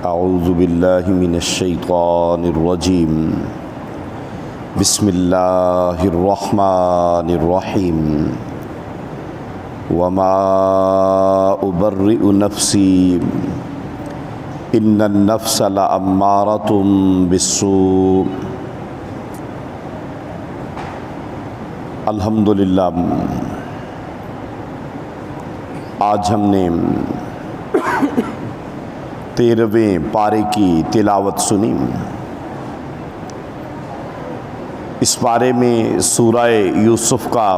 اعوذ باللہ من الشیطان الرجیم بسم اللہ الرحمن الرحیم وما ابرئ نفسی ان النفس لامارۃ بالسوء۔ الحمدللہ، آج ہم نے 13ویں پارے کی تلاوت سنی۔ اس پارے میں سورہ یوسف کا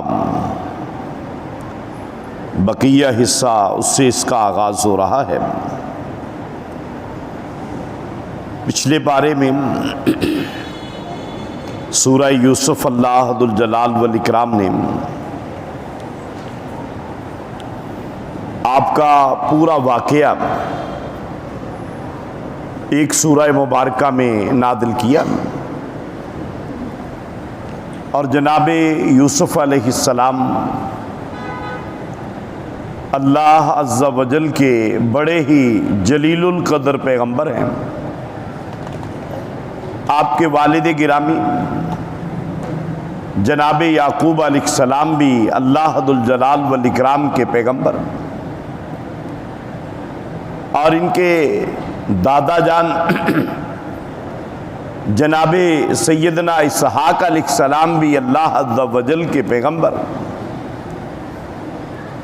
بقیہ حصہ اس سے اس کا آغاز ہو رہا ہے۔ پچھلے پارے میں سورہ یوسف اللہ ذو الجلال والاکرام نے آپ کا پورا واقعہ ایک سورہ مبارکہ میں نازل کیا، اور جناب یوسف علیہ السلام اللہ عز و جل کے بڑے ہی جلیل القدر پیغمبر ہیں۔ آپ کے والد گرامی جناب یعقوب علیہ السلام بھی اللہ ذو الجلال والاکرام کے پیغمبر، اور ان کے دادا جان جناب سیدنا اسحاق علیہ السلام بھی اللہ عز و جل کے پیغمبر،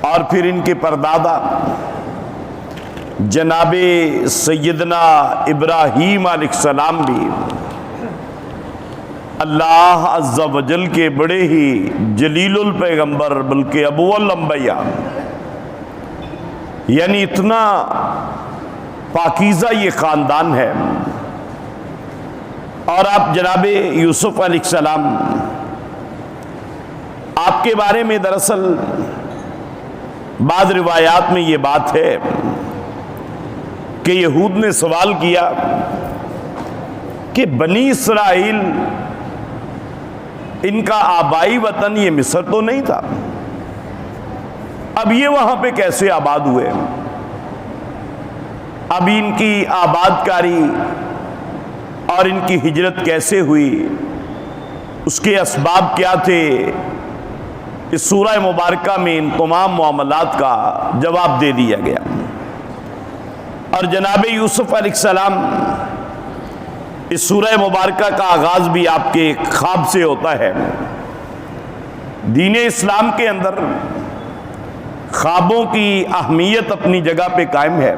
اور پھر ان کے پردادا جناب سیدنا ابراہیم علیہ السلام بھی اللہ عز و جل کے بڑے ہی جلیل الپیغمبر، بلکہ ابو الانبیاء، یعنی اتنا پاکیزہ یہ خاندان ہے۔ اور آپ جناب یوسف علیہ السلام، آپ کے بارے میں دراصل بعض روایات میں یہ بات ہے کہ یہود نے سوال کیا کہ بنی اسرائیل ان کا آبائی وطن یہ مصر تو نہیں تھا، اب یہ وہاں پہ کیسے آباد ہوئے؟ اب ان کی آباد کاری اور ان کی ہجرت کیسے ہوئی، اس کے اسباب کیا تھے؟ اس سورہ مبارکہ میں ان تمام معاملات کا جواب دے دیا گیا۔ اور جناب یوسف علیہ السلام، اس سورہ مبارکہ کا آغاز بھی آپ کے ایک خواب سے ہوتا ہے۔ دین اسلام کے اندر خوابوں کی اہمیت اپنی جگہ پہ قائم ہے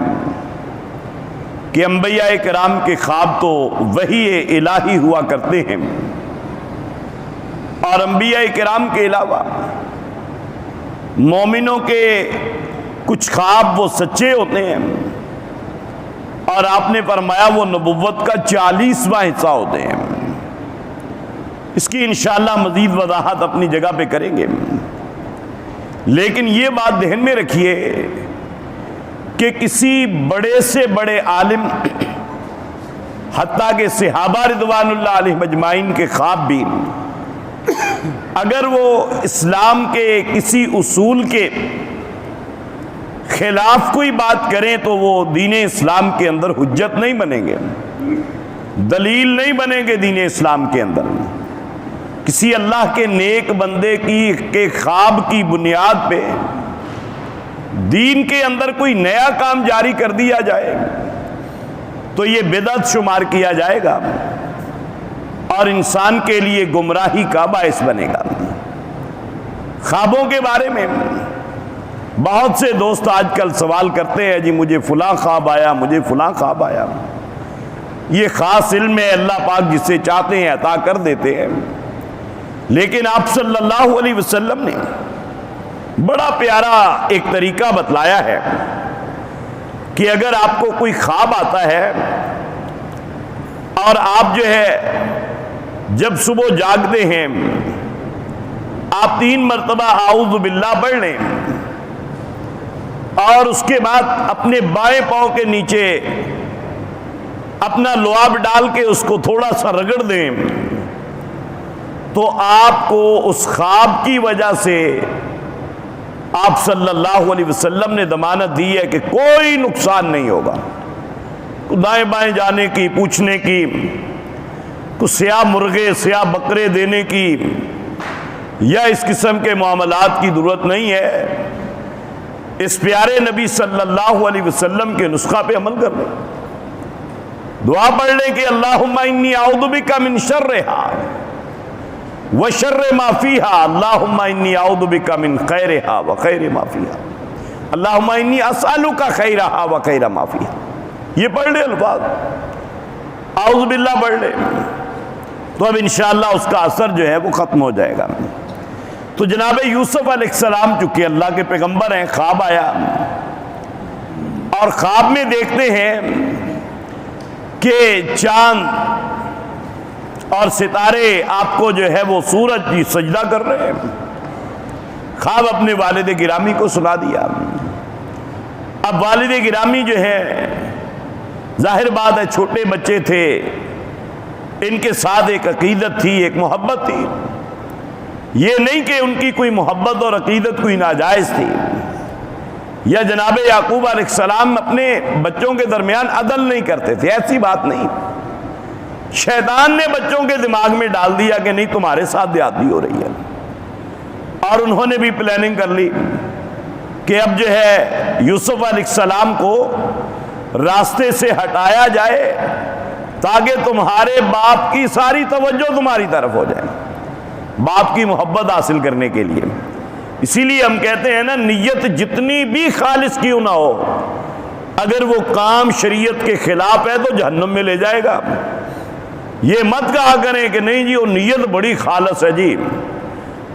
کہ انبیاء کرام کے خواب تو وحی الہی ہوا کرتے ہیں، اور انبیاء کرام کے علاوہ مومنوں کے کچھ خواب وہ سچے ہوتے ہیں، اور آپ نے فرمایا وہ نبوت کا 40واں حصہ ہوتے ہیں۔ اس کی انشاءاللہ مزید وضاحت اپنی جگہ پہ کریں گے، لیکن یہ بات ذہن میں رکھیے کہ کسی بڑے سے بڑے عالم، حتیٰ کہ صحابہ رضوان اللہ علیہم اجمعین کے خواب بھی اگر وہ اسلام کے کسی اصول کے خلاف کوئی بات کریں تو وہ دین اسلام کے اندر حجت نہیں بنیں گے، دلیل نہیں بنیں گے دین اسلام کے اندر۔ کسی اللہ کے نیک بندے کے خواب کی بنیاد پہ دین کے اندر کوئی نیا کام جاری کر دیا جائے تو یہ بدعت شمار کیا جائے گا، اور انسان کے لیے گمراہی کا باعث بنے گا۔ خوابوں کے بارے میں بہت سے دوست آج کل سوال کرتے ہیں، جی مجھے فلاں خواب آیا، مجھے فلاں خواب آیا۔ یہ خاص علم ہے، اللہ پاک جسے چاہتے ہیں عطا کر دیتے ہیں، لیکن آپ صلی اللہ علیہ وسلم نے بڑا پیارا ایک طریقہ بتلایا ہے کہ اگر آپ کو کوئی خواب آتا ہے اور آپ جو ہے جب صبح جاگتے ہیں آپ 3 مرتبہ اعوذ باللہ پڑھ لیں، اور اس کے بعد اپنے بائیں پاؤں کے نیچے اپنا لعاب ڈال کے اس کو تھوڑا سا رگڑ دیں، تو آپ کو اس خواب کی وجہ سے آپ صلی اللہ علیہ وسلم نے ضمانت دی ہے کہ کوئی نقصان نہیں ہوگا، دائیں بائیں جانے کی، پوچھنے کی، کچھ سیاہ مرغے سیاہ بکرے دینے کی یا اس قسم کے معاملات کی ضرورت نہیں ہے۔ اس پیارے نبی صلی اللہ علیہ وسلم کے نسخہ پہ عمل کر لیں، دعا پڑھ لیں کہ اللہم انی اعوذ بک من شرھا وشر ما فیھا، اللہم انی اعوذ بک من خیرھا وخیر ما فیھا، اللہم انی اسألک خیرھا وخیر ما فیھا۔ یہ پڑھ لیں الفاظ، اعوذ باللہ پڑھ لیں، تو اب انشاءاللہ اس کا اثر جو ہے وہ ختم ہو جائے گا۔ تو جناب یوسف علیہ السلام چونکہ اللہ کے پیغمبر ہیں، خواب آیا اور خواب میں دیکھتے ہیں کہ چاند اور ستارے آپ کو جو ہے وہ سورج کی سجدہ کر رہے ہیں۔ خواب اپنے والد گرامی کو سنا دیا۔ اب والد گرامی جو ہے، ظاہر بات ہے چھوٹے بچے تھے، ان کے ساتھ ایک عقیدت تھی، ایک محبت تھی۔ یہ نہیں کہ ان کی کوئی محبت اور عقیدت کوئی ناجائز تھی، یا جناب یعقوب علیہ السلام اپنے بچوں کے درمیان عدل نہیں کرتے تھے، ایسی بات نہیں۔ شیطان نے بچوں کے دماغ میں ڈال دیا کہ نہیں تمہارے ساتھ زیادتی ہو رہی ہے، اور انہوں نے بھی پلاننگ کر لی کہ اب جو ہے یوسف علیہ السلام کو راستے سے ہٹایا جائے تاکہ تمہارے باپ کی ساری توجہ تمہاری طرف ہو جائے، باپ کی محبت حاصل کرنے کے لیے۔ اسی لیے ہم کہتے ہیں نا، نیت جتنی بھی خالص کیوں نہ ہو، اگر وہ کام شریعت کے خلاف ہے تو جہنم میں لے جائے گا۔ یہ مت کہا کریں کہ نہیں جی وہ نیت بڑی خالص ہے، جی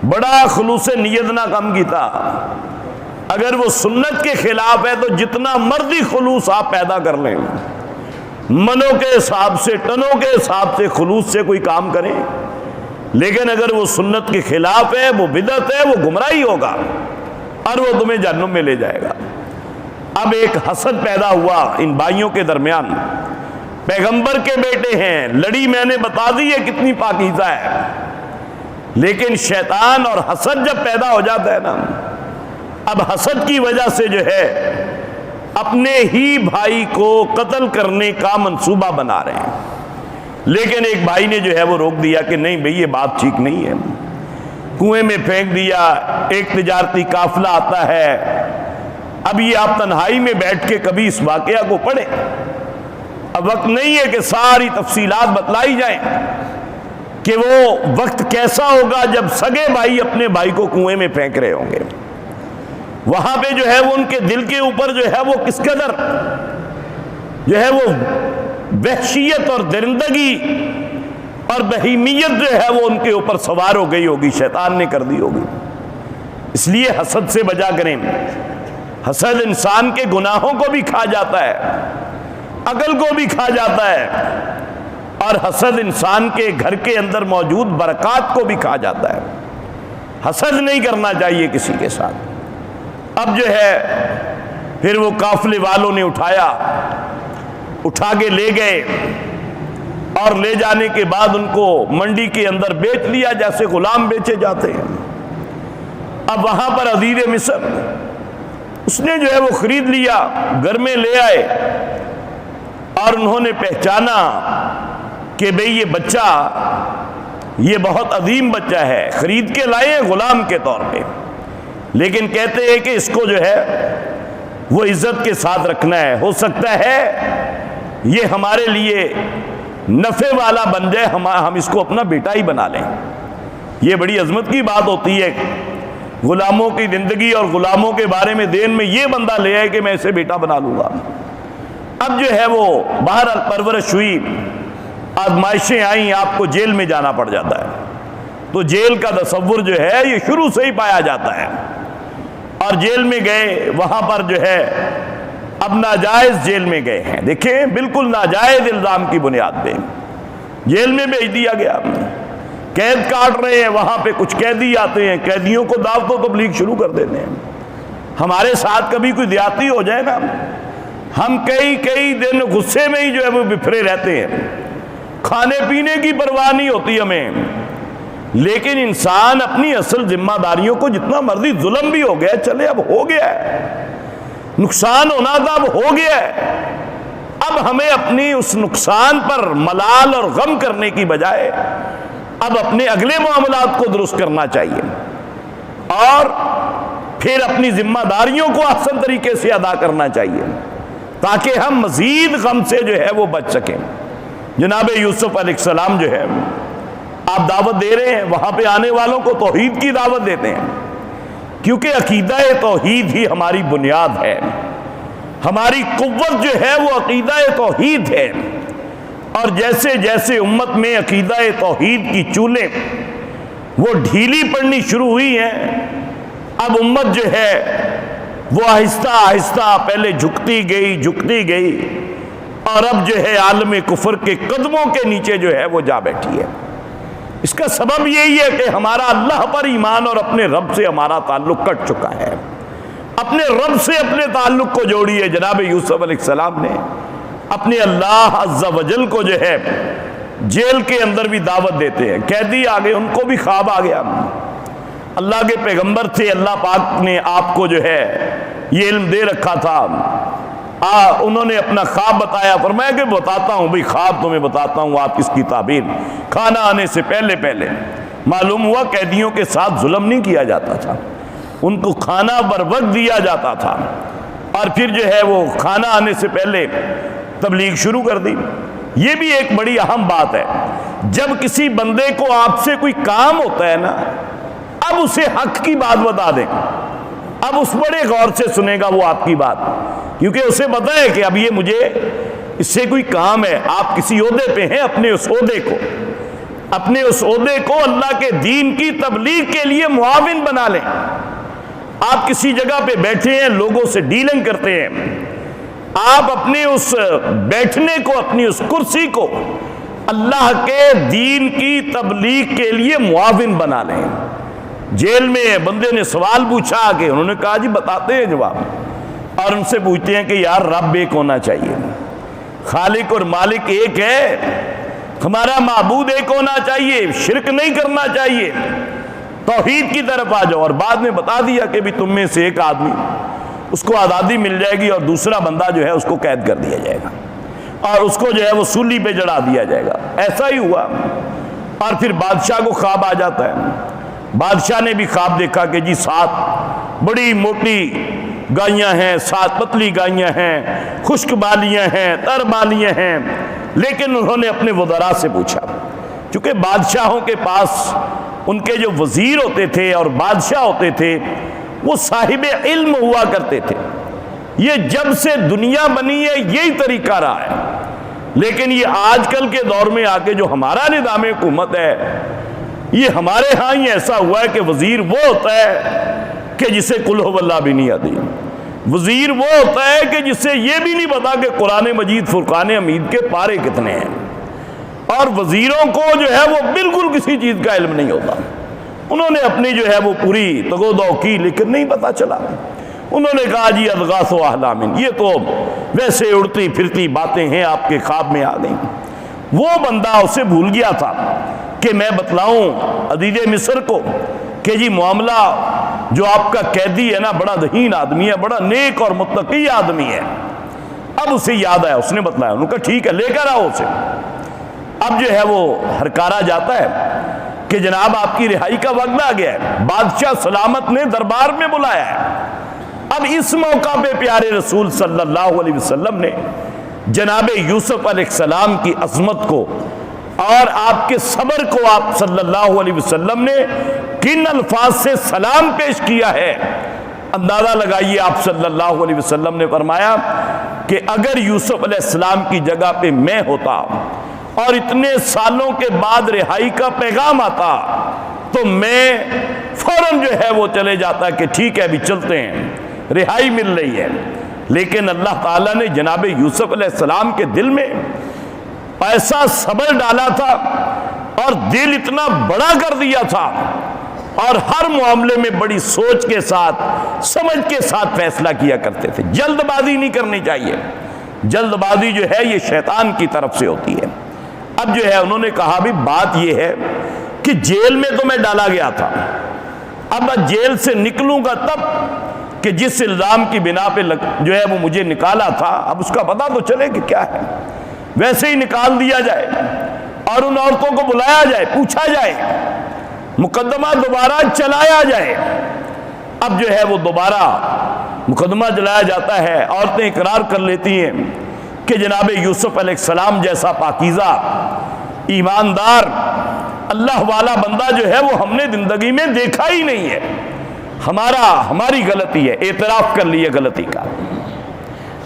بڑا خلوص نیت نہ کم کیتا۔ اگر وہ سنت کے خلاف ہے تو جتنا مرضی خلوص آپ پیدا کر لیں، منوں کے حساب سے ٹنوں کے حساب سے خلوص سے کوئی کام کریں، لیکن اگر وہ سنت کے خلاف ہے، وہ بدعت ہے، وہ گمراہی ہوگا اور وہ تمہیں جہنم میں لے جائے گا۔ اب ایک حسد پیدا ہوا ان بھائیوں کے درمیان، پیغمبر کے بیٹے ہیں، لڑی میں نے بتا دی ہے کتنی پاکیزہ ہے، لیکن شیطان اور حسد جب پیدا ہو جاتا ہے نا، اب حسد کی وجہ سے جو ہے اپنے ہی بھائی کو قتل کرنے کا منصوبہ بنا رہے ہیں۔ لیکن ایک بھائی نے جو ہے وہ روک دیا کہ نہیں بھئی یہ بات ٹھیک نہیں ہے، کنویں میں پھینک دیا، ایک تجارتی قافلہ آتا ہے، اب یہ آپ تنہائی میں بیٹھ کے کبھی اس واقعہ کو پڑھیں، اب وقت نہیں ہے کہ ساری تفصیلات بتلائی جائیں کہ وہ وقت کیسا ہوگا جب سگے بھائی اپنے بھائی کو کنویں میں پھینک رہے ہوں گے، وہاں پہ جو ہے وہ ان کے دل کے اوپر جو ہے وہ کس قدر جو ہے وہ وحشیت اور درندگی اور بہیمیت جو ہے وہ ان کے اوپر سوار ہو گئی ہوگی، شیطان نے کر دی ہوگی۔ اس لیے حسد سے بچا کریں۔ حسد انسان کے گناہوں کو بھی کھا جاتا ہے، عقل کو بھی کھا جاتا ہے، اور حسد انسان کے گھر کے اندر موجود برکات کو بھی کھا جاتا ہے۔ حسد نہیں کرنا چاہیے کسی کے ساتھ۔ اب جو ہے پھر وہ قافلے والوں نے اٹھا کے لے گئے، اور لے جانے کے بعد ان کو منڈی کے اندر بیچ لیا جیسے غلام بیچے جاتے ہیں۔ اب وہاں پر عزیز مصر اس نے جو ہے وہ خرید لیا، گھر میں لے آئے، اور انہوں نے پہچانا کہ بھئی یہ بچہ یہ بہت عظیم بچہ ہے، خرید کے لائے ہیں غلام کے طور پہ، لیکن کہتے ہیں کہ اس کو جو ہے وہ عزت کے ساتھ رکھنا ہے، ہو سکتا ہے یہ ہمارے لیے نفع والا بن جائے، ہم اس کو اپنا بیٹا ہی بنا لیں۔ یہ بڑی عظمت کی بات ہوتی ہے، غلاموں کی زندگی اور غلاموں کے بارے میں دین میں یہ بندہ لے آئے کہ میں اسے بیٹا بنا لوں گا۔ اب جو ہے وہ باہر پرورش ہوئی، آزمائشیں آئیں، آپ کو جیل میں جانا پڑ جاتا ہے، تو جیل کا تصور جو ہے یہ شروع سے ہی پایا جاتا ہے، اور جیل میں گئے، وہاں پر جو ہے اب ناجائز جیل میں گئے ہیں، دیکھیں بالکل ناجائز الزام کی بنیاد پہ جیل میں بھیج دیا گیا، قید کاٹ رہے ہیں، وہاں پہ کچھ قیدی آتے ہیں، قیدیوں کو دعوت و تبلیغ شروع کر دیتے ہیں۔ ہمارے ساتھ کبھی کوئی زیادتی ہو جائے نا، ہم کئی دن غصے میں ہی جو ہے وہ بفرے رہتے ہیں، کھانے پینے کی پرواہ نہیں ہوتی ہمیں، لیکن انسان اپنی اصل ذمہ داریوں کو جتنا مرضی ظلم بھی ہو گیا چلے، اب ہو گیا ہے، نقصان ہونا تھا اب ہو گیا ہے، اب ہمیں اپنی اس نقصان پر ملال اور غم کرنے کی بجائے اب اپنے اگلے معاملات کو درست کرنا چاہیے اور پھر اپنی ذمہ داریوں کو احسن طریقے سے ادا کرنا چاہیے تاکہ ہم مزید غم سے جو ہے وہ بچ سکیں۔ جناب یوسف علیہ السلام جو ہے آپ دعوت دے رہے ہیں، وہاں پہ آنے والوں کو توحید کی دعوت دیتے ہیں، کیونکہ عقیدہ توحید ہی ہماری بنیاد ہے، ہماری قوت جو ہے وہ عقیدہ توحید ہے۔ اور جیسے جیسے امت میں عقیدہ توحید کی چولیں وہ ڈھیلی پڑنی شروع ہوئی ہیں، اب امت جو ہے وہ آہستہ آہستہ پہلے جھکتی گئی اور اب جو ہے عالم کفر کے قدموں کے نیچے جو ہے وہ جا بیٹھی ہے۔ اس کا سبب یہی ہے کہ ہمارا اللہ پر ایمان اور اپنے رب سے ہمارا تعلق کٹ چکا ہے، اپنے رب سے اپنے تعلق کو جوڑیے۔ جناب یوسف علیہ السلام نے اپنے اللہ عز و جل کو جو ہے جیل کے اندر بھی دعوت دیتے ہیں، قیدی آ گئے، ان کو بھی خواب آ گیا، اللہ کے پیغمبر تھے، اللہ پاک نے آپ کو جو ہے یہ علم دے رکھا تھا، انہوں نے اپنا خواب بتایا، فرمایا کہ بتاتا ہوں بھئی، خواب تمہیں بتاتا ہوں، آپ اس کی تعبیر۔ کھانا آنے سے پہلے معلوم ہوا قیدیوں کے ساتھ ظلم نہیں کیا جاتا تھا، ان کو کھانا بر وقت دیا جاتا تھا، اور پھر جو ہے وہ کھانا آنے سے پہلے تبلیغ شروع کر دی۔ یہ بھی ایک بڑی اہم بات ہے، جب کسی بندے کو آپ سے کوئی کام ہوتا ہے نا، اب اسے حق کی بات بتا دیں، اب اس بڑے غور سے سنے گا وہ آپ کی بات، کیونکہ اسے پتہ ہے کہ اب یہ مجھے اس سے کوئی کام ہے۔ آپ کسی عہدے پہ ہیں، اپنے اس عہدے کو اللہ کے دین کی تبلیغ کے لیے معاون بنا لیں۔ آپ کسی جگہ پہ بیٹھے ہیں، لوگوں سے ڈیلنگ کرتے ہیں، آپ اپنے اس بیٹھنے کو، اپنی اس کرسی کو اللہ کے دین کی تبلیغ کے لیے معاون بنا لیں۔ جیل میں بندے نے سوال پوچھا کہ انہوں نے کہا جی بتاتے ہیں جواب، اور ان سے پوچھتے ہیں کہ یار رب ایک ہونا چاہیے، خالق اور مالک ایک ہے، ہمارا معبود ایک ہونا چاہیے، شرک نہیں کرنا چاہیے، توحید کی طرف آ جاؤ۔ اور بعد میں بتا دیا کہ بھی تم میں سے ایک آدمی، اس کو آزادی مل جائے گی اور دوسرا بندہ جو ہے اس کو قید کر دیا جائے گا اور اس کو جو ہے وہ سولی پہ جڑا دیا جائے گا۔ ایسا ہی ہوا، اور پھر بادشاہ کو خواب آ جاتا ہے۔ بادشاہ نے بھی خواب دیکھا کہ جی 7 بڑی موٹی گائیاں ہیں، 7 پتلی گائیاں ہیں، خشک بالیاں ہیں، تر بالیاں ہیں، لیکن انہوں نے اپنے وزراء سے پوچھا، چونکہ بادشاہوں کے پاس ان کے جو وزیر ہوتے تھے اور بادشاہ ہوتے تھے وہ صاحب علم ہوا کرتے تھے۔ یہ جب سے دنیا بنی ہے یہی طریقہ رہا ہے، لیکن یہ آج کل کے دور میں آ کے جو ہمارا نظام حکومت ہے، یہ ہمارے ہاں ہی ایسا ہوا ہے کہ وزیر وہ ہوتا ہے کہ جسے قل ہو اللہ بھی نہیں آتی، وزیر وہ ہوتا ہے کہ جسے یہ بھی نہیں پتا کہ قرآن مجید فرقان حمید کے پارے کتنے ہیں، اور وزیروں کو جو ہے وہ بالکل کسی چیز کا علم نہیں ہوتا۔ انہوں نے اپنی جو ہے وہ پوری تگودو کی لیکن نہیں پتا چلا، انہوں نے کہا جی اضغاث و احلام، یہ تو ویسے اڑتی پھرتی باتیں ہیں، آپ کے خواب میں آ گئیں۔ وہ بندہ اسے بھول گیا تھا کہ میں بتلاؤں عزیز مصر کو کہ جی معاملہ جو آپ کا قیدی ہے نا بڑا ذہین آدمی ہے، بڑا نیک اور متقی آدمی ہے۔ اب اسے یاد آیا، اس نے بتلایا، انہوں نے کہا ٹھیک ہے لے کر آؤ اسے۔ اب جو ہے وہ ہرکارا جاتا ہے کہ جناب آپ کی رہائی کا وقت آ گیا ہے، بادشاہ سلامت نے دربار میں بلایا ہے۔ اب اس موقع پہ پیارے رسول صلی اللہ علیہ وسلم نے جناب یوسف علیہ السلام کی عظمت کو اور آپ کے صبر کو آپ صلی اللہ علیہ وسلم نے کن الفاظ سے سلام پیش کیا ہے، اندازہ لگائیے۔ آپ صلی اللہ علیہ وسلم نے فرمایا کہ اگر یوسف علیہ السلام کی جگہ پہ میں ہوتا اور اتنے سالوں کے بعد رہائی کا پیغام آتا تو میں فوراً جو ہے وہ چلے جاتا کہ ٹھیک ہے ابھی چلتے ہیں، رہائی مل رہی ہے۔ لیکن اللہ تعالیٰ نے جناب یوسف علیہ السلام کے دل میں ایسا صبر ڈالا تھا اور دل اتنا بڑا کر دیا تھا، اور ہر معاملے میں بڑی سوچ کے ساتھ، سمجھ کے ساتھ فیصلہ کیا کرتے تھے۔ جلد بازی نہیں کرنی چاہیے، جلد بازی جو ہے یہ شیطان کی طرف سے ہوتی ہے۔ اب جو ہے انہوں نے کہا بھی بات یہ ہے کہ جیل میں تو میں ڈالا گیا تھا، اب میں جیل سے نکلوں گا تب کہ جس الزام کی بنا پہ جو ہے وہ مجھے نکالا تھا، اب اس کا پتہ تو چلے کہ کیا ہے، ویسے ہی نکال دیا جائے اور ان عورتوں کو بلایا جائے، پوچھا جائے، مقدمہ دوبارہ چلایا جائے۔ اب جو ہے وہ دوبارہ مقدمہ چلایا جاتا ہے، عورتیں اقرار کر لیتی ہیں کہ جناب یوسف علیہ السلام جیسا پاکیزہ، ایماندار، اللہ والا بندہ جو ہے وہ ہم نے زندگی میں دیکھا ہی نہیں ہے، ہماری غلطی ہے، اعتراف کر لیے غلطی کا۔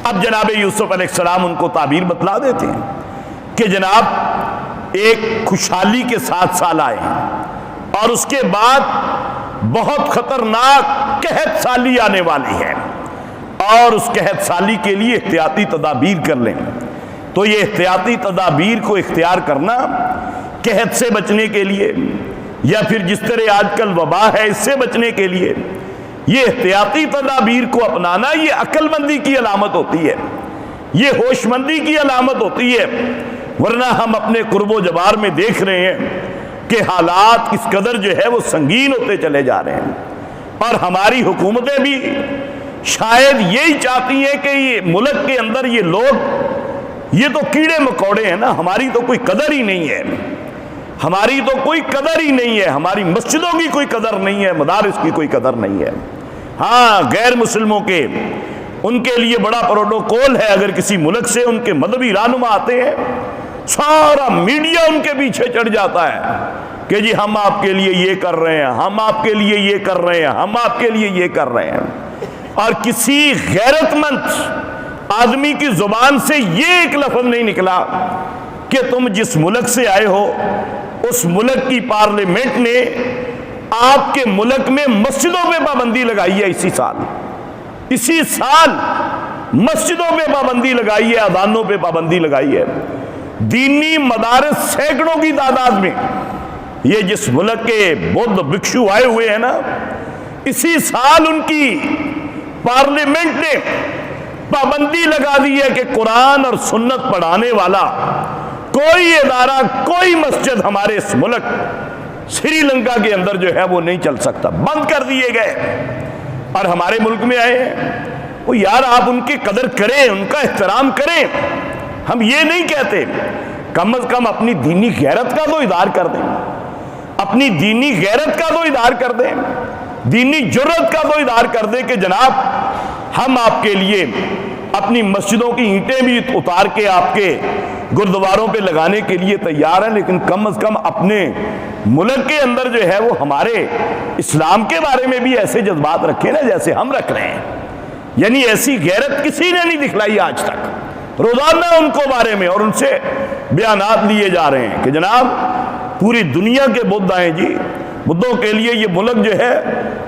اب جناب یوسف علیہ السلام ان کو تعبیر بتلا دیتے ہیں کہ جناب ایک خوشحالی کے 7 سال آئے ہیں اور اس کے بعد بہت خطرناک قحط سالی آنے والی ہے، اور اس قحط سالی کے لیے احتیاطی تدابیر کر لیں۔ تو یہ احتیاطی تدابیر کو اختیار کرنا قحط سے بچنے کے لیے، یا پھر جس طرح آج کل وبا ہے اس سے بچنے کے لیے، یہ احتیاطی تدابیر کو اپنانا یہ عقل مندی کی علامت ہوتی ہے، یہ ہوش مندی کی علامت ہوتی ہے۔ ورنہ ہم اپنے قرب و جوار میں دیکھ رہے ہیں کہ حالات کس قدر جو ہے وہ سنگین ہوتے چلے جا رہے ہیں، اور ہماری حکومتیں بھی شاید یہی چاہتی ہیں کہ یہ ملک کے اندر یہ لوگ، یہ تو کیڑے مکوڑے ہیں نا، ہماری تو کوئی قدر ہی نہیں ہے، ہماری تو کوئی قدر ہی نہیں ہے، ہماری مسجدوں کی کوئی قدر نہیں ہے، مدارس کی کوئی قدر نہیں ہے۔ ہاں غیر مسلموں کے ان کے لیے بڑا پروٹوکول ہے، اگر کسی ملک سے ان کے مذہبی رہنما آتے ہیں سارا میڈیا ان کے پیچھے چڑھ جاتا ہے کہ جی ہم آپ کے لیے یہ کر رہے ہیں، ہم آپ کے لیے یہ کر رہے ہیں، ہم آپ کے لیے یہ کر رہے ہیں، اور کسی غیرت مند آدمی کی زبان سے یہ ایک لفظ نہیں نکلا کہ تم جس ملک سے آئے ہو اس ملک کی پارلیمنٹ نے آپ کے ملک میں مسجدوں پہ پابندی لگائی ہے، اسی سال مسجدوں پہ پابندی لگائی ہے، اذانوں پہ پابندی لگائی ہے، دینی مدارس سینکڑوں کی تعداد میں، یہ جس ملک کے بدھ بھکشو آئے ہوئے ہیں نا، اسی سال ان کی پارلیمنٹ نے پابندی لگا دی ہے کہ قرآن اور سنت پڑھانے والا کوئی ادارہ، کوئی مسجد ہمارے اس ملک سری لنکا کے اندر جو ہے وہ نہیں چل سکتا، بند کر دیے گئے۔ اور ہمارے ملک میں آئے ہیں وہ، یار آپ ان کی قدر کریں، ان کا احترام کریں، ہم یہ نہیں کہتے، کم از کم اپنی دینی غیرت کا تو اظہار کر دیں، اپنی دینی غیرت کا تو اظہار کر دیں، دینی جرت کا تو اظہار کر دیں کہ جناب ہم آپ کے لیے اپنی مسجدوں کی اینٹیں بھی اتار کے آپ کے گردواروں پہ لگانے کے لیے تیار ہیں، لیکن کم از کم اپنے ملک کے اندر جو ہے وہ ہمارے اسلام کے بارے میں بھی ایسے جذبات رکھیں نا جیسے ہم رکھ رہے ہیں۔ یعنی ایسی غیرت کسی نے نہیں دکھلائی آج تک، روزانہ ان کو بارے میں اور ان سے بیانات لیے جا رہے ہیں کہ جناب پوری دنیا کے بدھ آئیں جی، بدھوں کے لیے یہ ملک جو ہے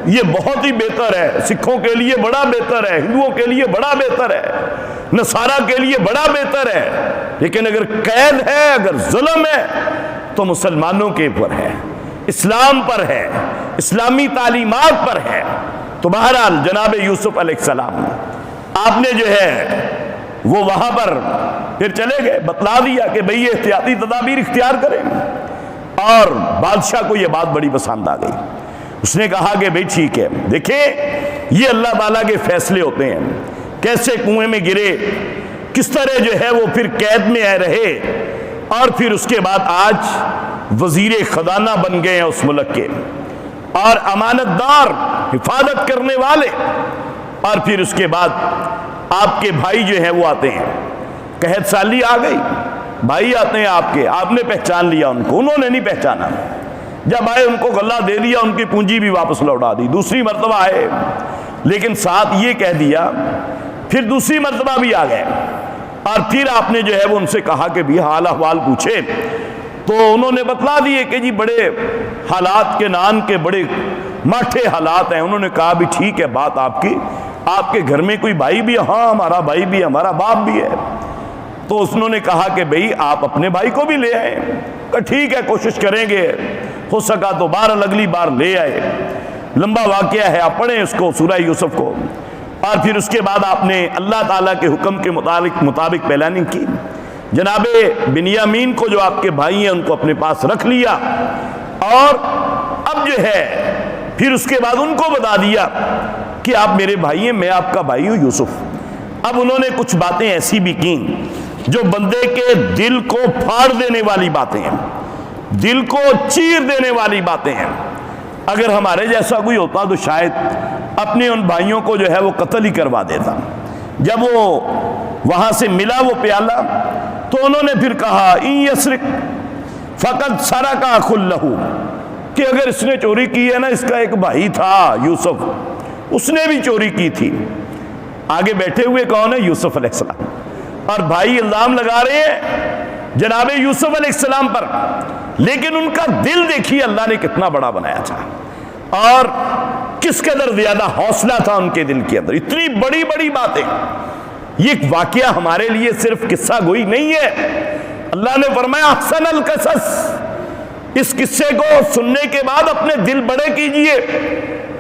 یہ بہت ہی بہتر ہے، سکھوں کے لیے بڑا بہتر ہے، ہندوؤں کے لیے بڑا بہتر ہے، نصارہ کے لیے بڑا بہتر ہے، لیکن اگر قید ہے، اگر ظلم ہے تو مسلمانوں کے اوپر ہے، اسلام پر ہے، اسلامی تعلیمات پر ہے۔ تو بہرحال جناب یوسف علیہ السلام آپ نے جو ہے وہ وہاں پر پھر چلے گئے، بتلا دیا کہ بھئی یہ احتیاطی تدابیر اختیار کریں، اور بادشاہ کو یہ بات بڑی پسند آ گئی۔ اس نے کہا کہ بھئی ٹھیک ہے، دیکھیں یہ اللہ تعالیٰ کے فیصلے ہوتے ہیں، کیسے کنویں میں گرے، کس طرح جو ہے وہ پھر قید میں رہے، اور پھر اس کے بعد آج وزیر خزانہ بن گئے ہیں اس ملک کے، اور امانت دار، حفاظت کرنے والے، اور پھر اس کے بعد آپ کے بھائی جو ہیں وہ آتے ہیں، قحط سالی آ گئی، بھائی آتے ہیں آپ کے، آپ نے پہچان لیا ان کو، انہوں نے نہیں پہچانا، جب آئے ان کو غلہ دے دیا، ان کی پونجی بھی واپس لوٹا دی، دوسری مرتبہ آئے لیکن ساتھ یہ کہہ دیا، پھر دوسری مرتبہ بھی آ گئے، اور پھر آپ نے جو ہے وہ ان سے کہا کہ بھی حال احوال پوچھے، تو انہوں نے بتلا دیے کہ جی بڑے حالات کے نان کے بڑے ماٹھے حالات ہیں۔ انہوں نے کہا بھی ٹھیک ہے بات آپ کی، آپ کے گھر میں کوئی بھائی بھی ہے؟ ہاں ہمارا بھائی بھی ہے، ہمارا باپ بھی ہے۔ تو انہوں نے کہا کہ بھئی آپ اپنے بھائی کو بھی لے آئے، کہ ٹھیک ہے کوشش کریں گے، ہو سکا تو بہرحال اگلی بار لے آئے۔ لمبا واقعہ ہے، آپ پڑھیں اس کو، سورہ یوسف کو، اور پھر اس کے بعد آپ نے اللہ تعالیٰ کے حکم کے مطابق پلاننگ کی، جناب بنیامین کو جو آپ کے بھائی ہیں ان کو اپنے پاس رکھ لیا، اور اب جو ہے پھر اس کے بعد ان کو بتا دیا کہ آپ میرے بھائی ہیں، میں آپ کا بھائی ہوں یوسف۔ اب انہوں نے کچھ باتیں ایسی بھی کی جو بندے کے دل کو پھاڑ دینے والی باتیں ہیں، دل کو چیر دینے والی باتیں ہیں۔ اگر ہمارے جیسا کوئی ہوتا تو شاید اپنے ان بھائیوں کو جو ہے وہ قتل ہی کروا دیتا۔ جب وہ وہاں سے ملا وہ پیالہ تو انہوں نے پھر کہا ان یسرق فقد سرق اخ لہ، کہ اگر اس نے چوری کی ہے نا، اس کا ایک بھائی تھا یوسف، اس نے بھی چوری کی تھی۔ آگے بیٹھے ہوئے کون ہے؟ یوسف علیہ السلام، اور بھائی الزام لگا رہے ہیں جناب یوسف علیہ السلام پر، لیکن ان کا دل دیکھیے اللہ نے کتنا بڑا بنایا تھا، اور کس قدر زیادہ حوصلہ تھا ان کے دل کے اندر، اتنی بڑی بڑی باتیں۔ یہ واقعہ ہمارے لیے صرف قصہ گوئی نہیں ہے، اللہ نے فرمایا احسن القصص، اس قصے کو سننے کے بعد اپنے دل بڑے کیجئے،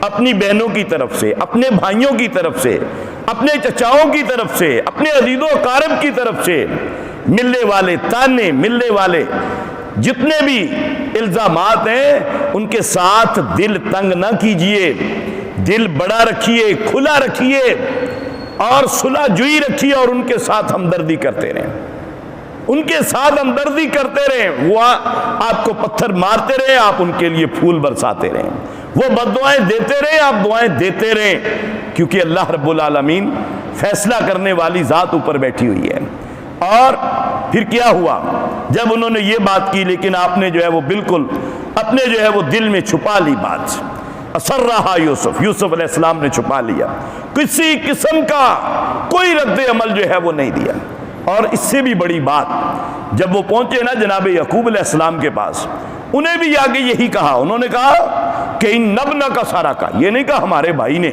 اپنی بہنوں کی طرف سے، اپنے بھائیوں کی طرف سے، اپنے چچاؤں کی طرف سے، اپنے عزیز و اقارب کی طرف سے ملنے والے تانے، ملنے والے جتنے بھی الزامات ہیں، ان کے ساتھ دل تنگ نہ کیجئے، دل بڑا رکھیے، کھلا رکھیے، اور صلح جوئی رکھیے، اور ان کے ساتھ ہمدردی کرتے رہیں، ان کے ساتھ ہمدردی کرتے رہیں۔ وہ آپ کو پتھر مارتے رہیں، آپ ان کے لیے پھول برساتے رہیں، وہ بد دعائیں دیتے رہیں، آپ دعائیں دیتے رہیں، کیونکہ اللہ رب العالمین فیصلہ کرنے والی ذات اوپر بیٹھی ہوئی ہے۔ اور پھر کیا ہوا جب انہوں نے یہ بات کی، لیکن آپ نے جو ہے وہ بالکل اپنے جو ہے وہ دل میں چھپا لی بات، اثر رہا یوسف علیہ السلام نے چھپا لیا، کسی قسم کا کوئی رد عمل جو ہے وہ نہیں دیا۔ اور اس سے بھی بڑی بات، جب وہ پہنچے نا جناب یعقوب علیہ السلام کے پاس، انہیں بھی آگے یہی کہا، انہوں نے کہا کہ ان نبنا کا سارا کا، یہ نہیں کہا ہمارے بھائی نے،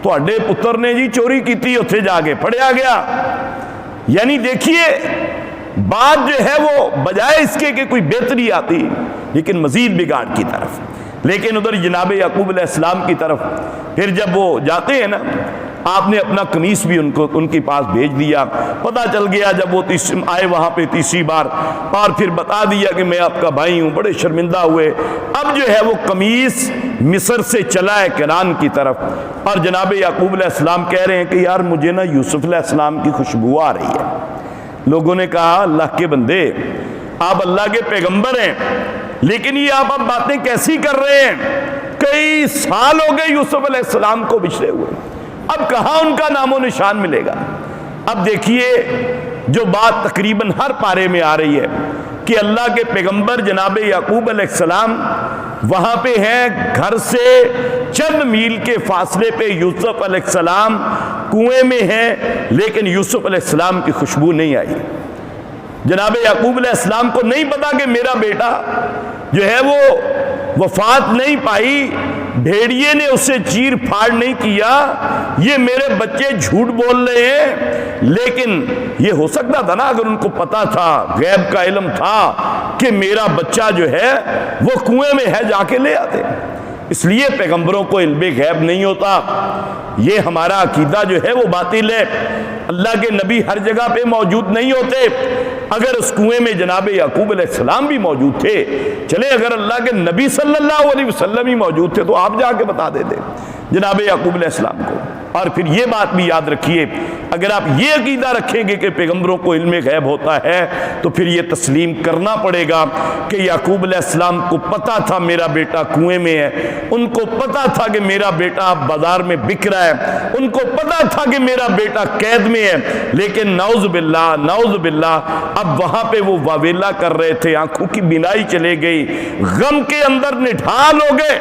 تواڈے پتر نے جی چوری کی تھی، اتھے جا کے پھڑیا گیا۔ یعنی دیکھیے بات جو ہے وہ بجائے اس کے کہ کوئی بہتری آتی، لیکن مزید بگاڑ کی طرف۔ لیکن ادھر جناب یعقوب علیہ السلام کی طرف پھر جب وہ جاتے ہیں نا، آپ نے اپنا قمیص بھی ان کے پاس بھیج دیا، پتہ چل گیا جب وہ آئے وہاں پہ تیسری بار، اور پھر بتا دیا کہ میں آپ کا بھائی ہوں، بڑے شرمندہ ہوئے۔ اب جو ہے وہ قمیص مصر سے چلا ہے کنعان کی طرف، اور جناب یعقوب علیہ السلام کہہ رہے ہیں کہ یار مجھے نا یوسف علیہ السلام کی خوشبو آ رہی ہے۔ لوگوں نے کہا اللہ کے بندے، آپ اللہ کے پیغمبر ہیں، لیکن یہ آپ اب باتیں کیسی کر رہے ہیں؟ کئی سال ہو گئے یوسف علیہ السلام کو بچھڑے ہوئے، اب کہاں ان کا نام و نشان ملے گا؟ اب دیکھیے جو بات تقریباً ہر پارے میں آ رہی ہے کہ اللہ کے پیغمبر جناب یعقوب علیہ السلام وہاں پہ ہیں، گھر سے چند میل کے فاصلے پہ یوسف علیہ السلام کنویں میں ہیں، لیکن یوسف علیہ السلام کی خوشبو نہیں آئی۔ جناب یعقوب علیہ السلام کو نہیں پتا کہ میرا بیٹا جو ہے وہ وفات نہیں پائی، بھیڑیے نے اسے چیر پھاڑ نہیں کیا، یہ میرے بچے جھوٹ بول رہے ہیں۔ لیکن یہ ہو سکتا تھا نا، اگر ان کو پتا تھا، غیب کا علم تھا کہ میرا بچہ جو ہے وہ کنویں میں ہے، جا کے لے آتے۔ اس لیے پیغمبروں کو علم غیب نہیں ہوتا، یہ ہمارا عقیدہ جو ہے وہ باطل ہے۔ اللہ کے نبی ہر جگہ پہ موجود نہیں ہوتے۔ اگر اس کنویں میں جناب یعقوب علیہ السلام بھی موجود تھے، چلے اگر اللہ کے نبی صلی اللہ علیہ وسلم ہی موجود تھے تو آپ جا کے بتا دیتے جناب یعقوب علیہ السلام کو۔ اور پھر یہ بات بھی یاد رکھیے، اگر آپ یہ عقیدہ رکھیں گے کہ پیغمبروں کو علم غیب ہوتا ہے تو پھر یہ تسلیم کرنا پڑے گا کہ یعقوب علیہ السلام کو پتا تھا میرا بیٹا کنویں میں ہے، ان کو پتا تھا کہ میرا بیٹا بازار میں بک رہا ہے، ان کو پتا تھا کہ میرا بیٹا قید میں ہے، لیکن نعوذ باللہ اب وہاں پہ وہ واویلا کر رہے تھے، آنکھوں کی بینائی چلے گئی، غم کے اندر نڈھال ہو گئے۔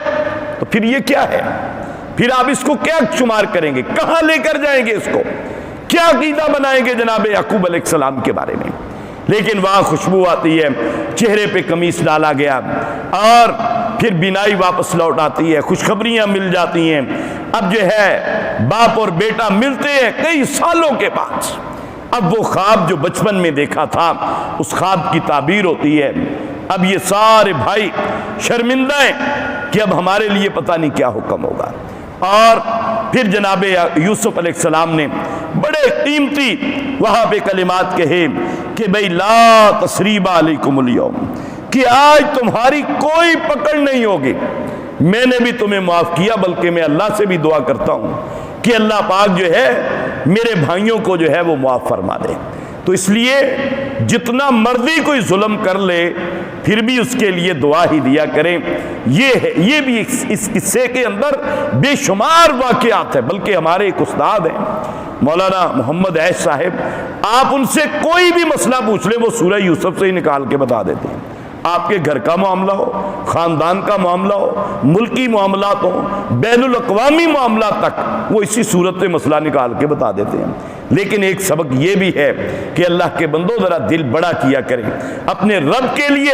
تو پھر یہ کیا ہے؟ پھر آپ اس کو کیا شمار کریں گے؟ کہاں لے کر جائیں گے اس کو؟ کیا عقیدہ بنائیں گے جناب یعقوب علیہ السلام کے بارے میں؟ لیکن وہاں خوشبو آتی ہے، چہرے پہ قمیص ڈالا گیا، اور پھر بینائی واپس لوٹ آتی ہے، خوشخبریاں مل جاتی ہیں۔ اب جو ہے باپ اور بیٹا ملتے ہیں کئی سالوں کے بعد۔ اب وہ خواب جو بچپن میں دیکھا تھا، اس خواب کی تعبیر ہوتی ہے۔ اب یہ سارے بھائی شرمندہ ہیں کہ اب ہمارے لیے پتہ نہیں کیا حکم ہوگا۔ اور پھر جناب یوسف علیہ السلام نے بڑے قیمتی وہاں پہ کلمات کہے کہ بھئی لا تثریب علیکم اليوم، کہ آج تمہاری کوئی پکڑ نہیں ہوگی، میں نے بھی تمہیں معاف کیا، بلکہ میں اللہ سے بھی دعا کرتا ہوں کہ اللہ پاک جو ہے میرے بھائیوں کو جو ہے وہ معاف فرما دے۔ تو اس لیے جتنا مرضی کوئی ظلم کر لے پھر بھی اس کے لیے دعا ہی دیا کریں۔ یہ بھی اس قصے کے اندر بے شمار واقعات ہیں، بلکہ ہمارے ایک استاد ہیں مولانا محمد عیش صاحب، آپ ان سے کوئی بھی مسئلہ پوچھ لیں وہ سورہ یوسف سے ہی نکال کے بتا دیتے ہیں۔ آپ کے گھر کا معاملہ ہو، خاندان کا معاملہ ہو، ملکی معاملات ہو، بین الاقوامی معاملات تک وہ اسی صورت سے مسئلہ نکال کے بتا دیتے ہیں۔ لیکن ایک سبق یہ بھی ہے کہ اللہ کے بندوں ذرا دل بڑا کیا کریں، اپنے رب کے لیے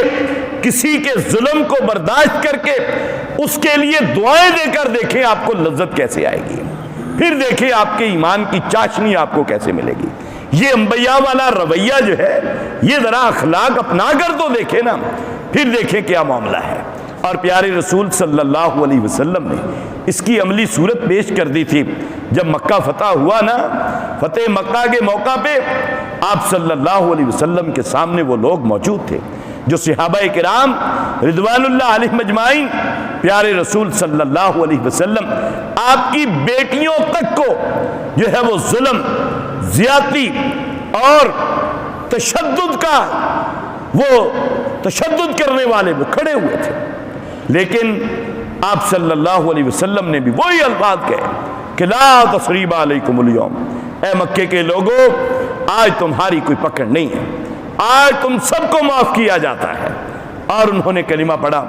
کسی کے ظلم کو برداشت کر کے اس کے لیے دعائیں دے کر دیکھیں آپ کو لذت کیسے آئے گی، پھر دیکھیں آپ کے ایمان کی چاشنی آپ کو کیسے ملے گی۔ یہ انبیاء والا رویہ جو ہے یہ ذرا اخلاق اپنا کر تو دیکھیں نا، پھر دیکھیں کیا معاملہ ہے۔ اور پیارے رسول صلی اللہ علیہ وسلم نے اس کی عملی صورت پیش کر دی تھی جب مکہ فتح ہوا نا، فتح مکہ کے موقع پہ آپ صلی اللہ علیہ وسلم کے سامنے وہ لوگ موجود تھے جو صحابہ کرام رضوان اللہ علیہم اجمعین، پیارے رسول صلی اللہ علیہ وسلم آپ کی بیٹیوں تک کو جو ہے وہ ظلم، زیادتی اور تشدد کرنے والے وہ کھڑے ہوئے تھے، لیکن آپ صلی اللہ علیہ وسلم نے بھی وہی الفاظ کہے کہ لا تثریب علیکم اليوم، اے مکے کے لوگوں آج تمہاری کوئی پکڑ نہیں ہے، آج تم سب کو معاف کیا جاتا ہے۔ اور انہوں نے کلمہ پڑھا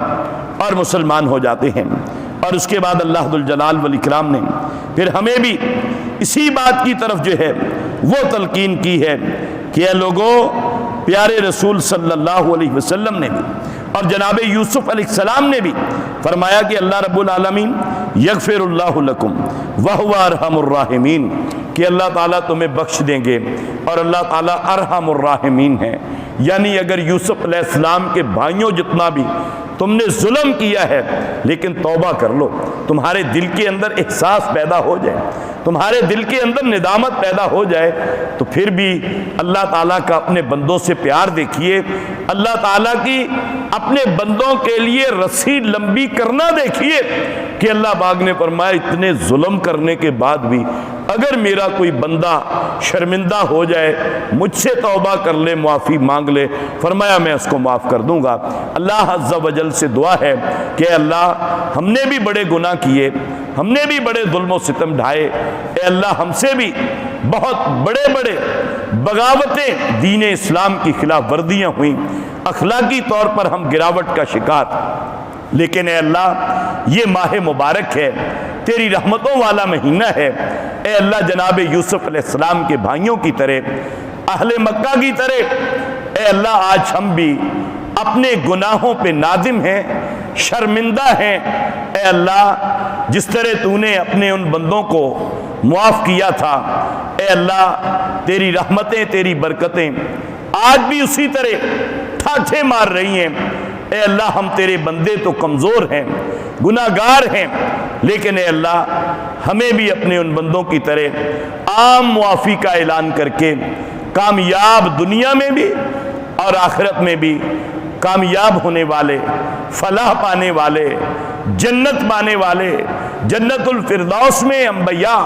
اور مسلمان ہو جاتے ہیں۔ اور اس کے بعد اللہ ذوالجلال والاکرام نے پھر ہمیں بھی اسی بات کی طرف جو ہے وہ تلقین کی ہے کہ اے لوگوں، پیارے رسول صلی اللہ علیہ وسلم نے بھی اور جناب یوسف علیہ السلام نے بھی فرمایا کہ اللہ رب العالمین یغفر اللہ لکم وہو ارحم الراحمین، کہ اللہ تعالیٰ تمہیں بخش دیں گے اور اللہ تعالیٰ ارحم الراحمین ہے۔ یعنی اگر یوسف علیہ السلام کے بھائیوں جتنا بھی تم نے ظلم کیا ہے لیکن توبہ کر لو، تمہارے دل کے اندر احساس پیدا ہو جائے، تمہارے دل کے اندر ندامت پیدا ہو جائے، تو پھر بھی اللہ تعالیٰ کا اپنے بندوں سے پیار دیکھیے، اللہ تعالیٰ کی اپنے بندوں کے لیے رسی لمبی کرنا دیکھیے کہ اللہ پاک نے فرمایا اتنے ظلم کرنے کے بعد بھی اگر میرا کوئی بندہ شرمندہ ہو جائے، مجھ سے توبہ کر لے، معافی مانگ لے، فرمایا میں اس کو معاف کر دوں گا۔ اللہ عز و جل سے دعا ہے کہ اللہ ہم نے بھی بڑے گناہ کیے، ہم نے بھی بڑے ظلم و ستم ڈھائے، اے اللہ ہم سے بھی بہت بڑے بڑے بغاوتیں دین اسلام کی خلاف ورزیاں ہوئیں، اخلاقی طور پر ہم گراوٹ کا شکار، لیکن اے اللہ یہ ماہ مبارک ہے، تیری رحمتوں والا مہینہ ہے، اے اللہ جناب یوسف علیہ السلام کے بھائیوں کی طرح، اہل مکہ کی طرح، اے اللہ آج ہم بھی اپنے گناہوں پہ نادم ہیں، شرمندہ ہیں، اے اللہ جس طرح تو نے اپنے ان بندوں کو معاف کیا تھا، اے اللہ تیری رحمتیں، تیری برکتیں آج بھی اسی طرح ٹھاٹھے مار رہی ہیں۔ اے اللہ ہم تیرے بندے تو کمزور ہیں، گناہ گار ہیں، لیکن اے اللہ ہمیں بھی اپنے ان بندوں کی طرح عام معافی کا اعلان کر کے کامیاب دنیا میں بھی اور آخرت میں بھی کامیاب ہونے والے، فلاح پانے والے، جنت پانے والے، جنت الفردوس میں انبیاء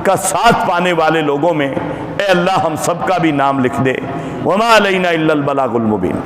کا ساتھ پانے والے لوگوں میں اے اللہ ہم سب کا بھی نام لکھ دے۔ وما علینا الا البلاغ المبین۔